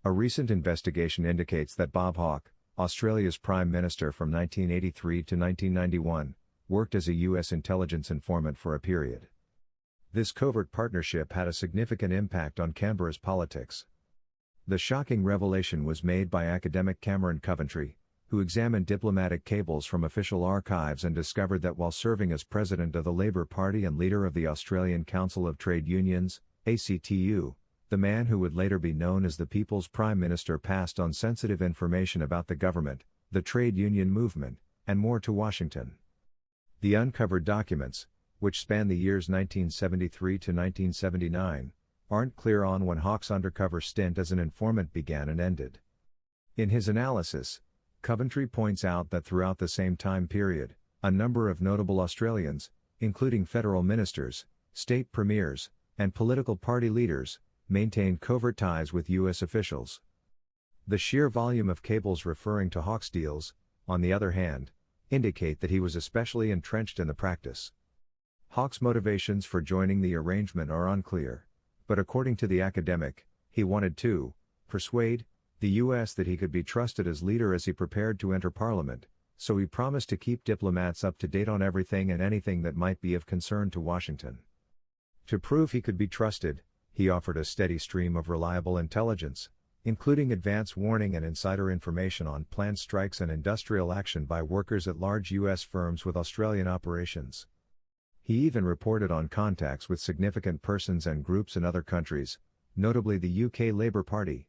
A recent investigation indicates that Bob Hawke, Australia's Prime Minister from 1983 to 1991, worked as a U.S. intelligence informant for a period. This covert partnership had a significant impact on Canberra's politics. The shocking revelation was made by academic Cameron Coventry, who examined diplomatic cables from official archives and discovered that while serving as president of the Labour Party and leader of the Australian Council of Trade Unions, ACTU, the man who would later be known as the People's Prime Minister passed on sensitive information about the government, the trade union movement, and more to Washington. The uncovered documents, which span the years 1973 to 1979, aren't clear on when Hawke's undercover stint as an informant began and ended. In his analysis, Coventry points out that throughout the same time period, a number of notable Australians, including federal ministers, state premiers, and political party leaders, maintained covert ties with U.S. officials. The sheer volume of cables referring to Hawke's deals, on the other hand, indicate that he was especially entrenched in the practice. Hawke's motivations for joining the arrangement are unclear, but according to the academic, he wanted to persuade the U.S. that he could be trusted as leader as he prepared to enter Parliament, so he promised to keep diplomats up to date on everything and anything that might be of concern to Washington. To prove he could be trusted, he offered a steady stream of reliable intelligence, including advance warning and insider information on planned strikes and industrial action by workers at large U.S. firms with Australian operations. He even reported on contacts with significant persons and groups in other countries, notably the UK Labour Party.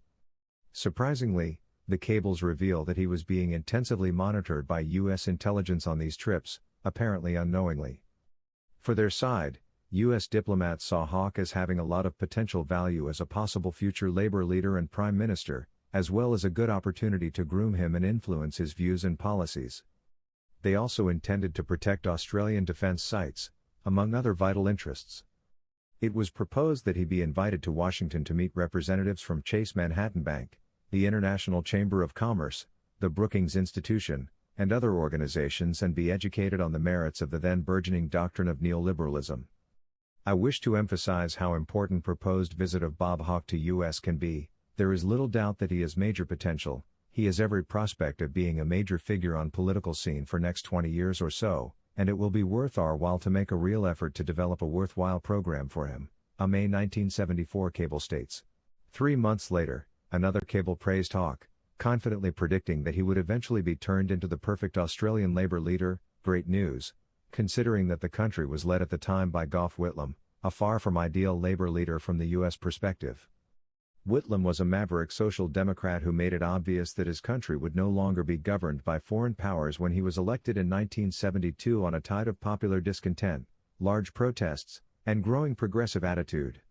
Surprisingly, the cables reveal that he was being intensively monitored by U.S. intelligence on these trips, apparently unknowingly. For their side, U.S. diplomats saw Hawke as having a lot of potential value as a possible future Labour leader and Prime Minister, as well as a good opportunity to groom him and influence his views and policies. They also intended to protect Australian defence sites, among other vital interests. It was proposed that he be invited to Washington to meet representatives from Chase Manhattan Bank, the International Chamber of Commerce, the Brookings Institution, and other organizations and be educated on the merits of the then burgeoning doctrine of neoliberalism. I wish to emphasize how important proposed visit of Bob Hawke to U.S. can be. There is little doubt that he has major potential. He has every prospect of being a major figure on political scene for next 20 years or so, and it will be worth our while to make a real effort to develop a worthwhile program for him, a May 1974 cable states. 3 months later, another cable praised Hawke, confidently predicting that he would eventually be turned into the perfect Australian Labour leader. Great news, considering that the country was led at the time by Gough Whitlam, a far from ideal Labour leader from the U.S. perspective. Whitlam was a maverick social democrat who made it obvious that his country would no longer be governed by foreign powers when he was elected in 1972 on a tide of popular discontent, large protests, and growing progressive attitude.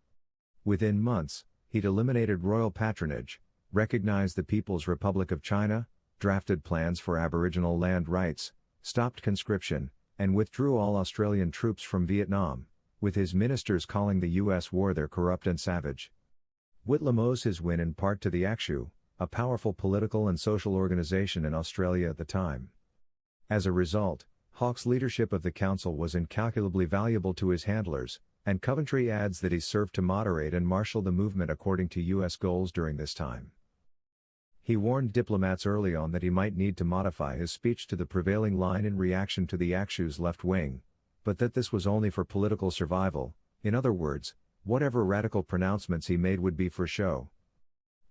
Within months, he'd eliminated royal patronage, recognized the People's Republic of China, drafted plans for Aboriginal land rights, stopped conscription, and withdrew all Australian troops from Vietnam, with his ministers calling the U.S. war their corrupt and savage. Whitlam owes his win in part to the ACTU, a powerful political and social organization in Australia at the time. As a result, Hawke's leadership of the council was incalculably valuable to his handlers, and Coventry adds that he served to moderate and marshal the movement according to U.S. goals during this time. He warned diplomats early on that he might need to modify his speech to the prevailing line in reaction to the ACTU's left wing, but that this was only for political survival. In other words, whatever radical pronouncements he made would be for show.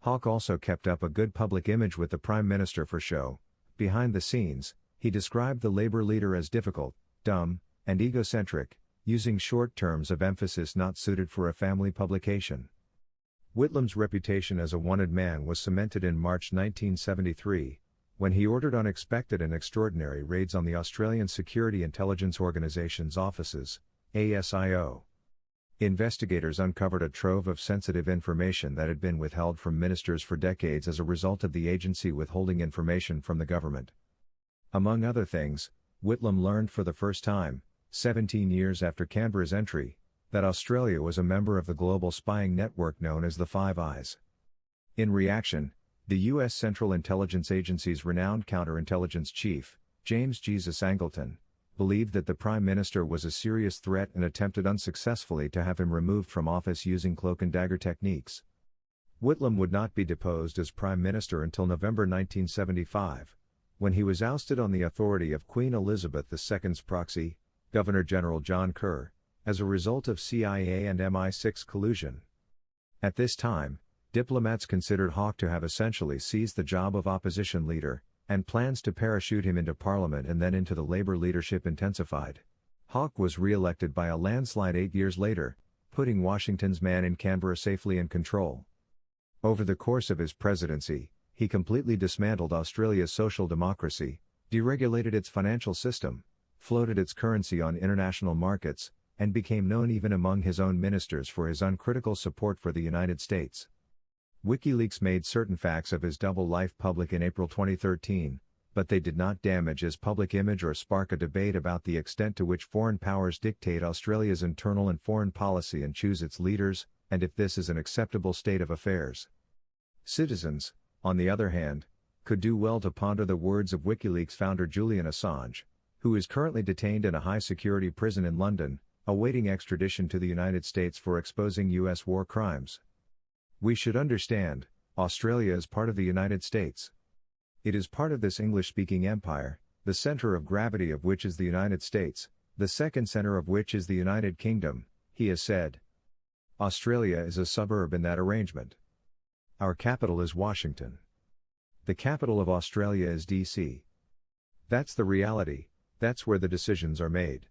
Hawke also kept up a good public image with the Prime Minister for show. Behind the scenes, he described the Labour leader as difficult, dumb, and egocentric, using short terms of emphasis not suited for a family publication. Whitlam's reputation as a wanted man was cemented in March 1973, when he ordered unexpected and extraordinary raids on the Australian Security Intelligence Organisation's offices, ASIO. Investigators uncovered a trove of sensitive information that had been withheld from ministers for decades as a result of the agency withholding information from the government. Among other things, Whitlam learned for the first time, 17 years after Canberra's entry, that Australia was a member of the global spying network known as the Five Eyes. In reaction, the U.S. Central Intelligence Agency's renowned counterintelligence chief, James Jesus Angleton, believed that the Prime Minister was a serious threat and attempted unsuccessfully to have him removed from office using cloak and dagger techniques. Whitlam would not be deposed as Prime Minister until November 1975, when he was ousted on the authority of Queen Elizabeth II's proxy, Governor-General John Kerr, as a result of CIA and MI6 collusion. At this time, diplomats considered Hawke to have essentially seized the job of opposition leader, and plans to parachute him into Parliament and then into the Labour leadership intensified. Hawke was re-elected by a landslide 8 years later, putting Washington's man in Canberra safely in control. Over the course of his presidency, he completely dismantled Australia's social democracy, deregulated its financial system, floated its currency on international markets, and became known even among his own ministers for his uncritical support for the United States. WikiLeaks made certain facts of his double life public in April 2013, but they did not damage his public image or spark a debate about the extent to which foreign powers dictate Australia's internal and foreign policy and choose its leaders, and if this is an acceptable state of affairs. Citizens, on the other hand, could do well to ponder the words of WikiLeaks founder Julian Assange, who is currently detained in a high-security prison in London, awaiting extradition to the United States for exposing U.S. war crimes. We should understand, Australia is part of the United States. It is part of this English-speaking empire, the center of gravity of which is the United States, the second center of which is the United Kingdom, he has said. Australia is a suburb in that arrangement. Our capital is Washington. The capital of Australia is D.C. That's the reality, that's where the decisions are made.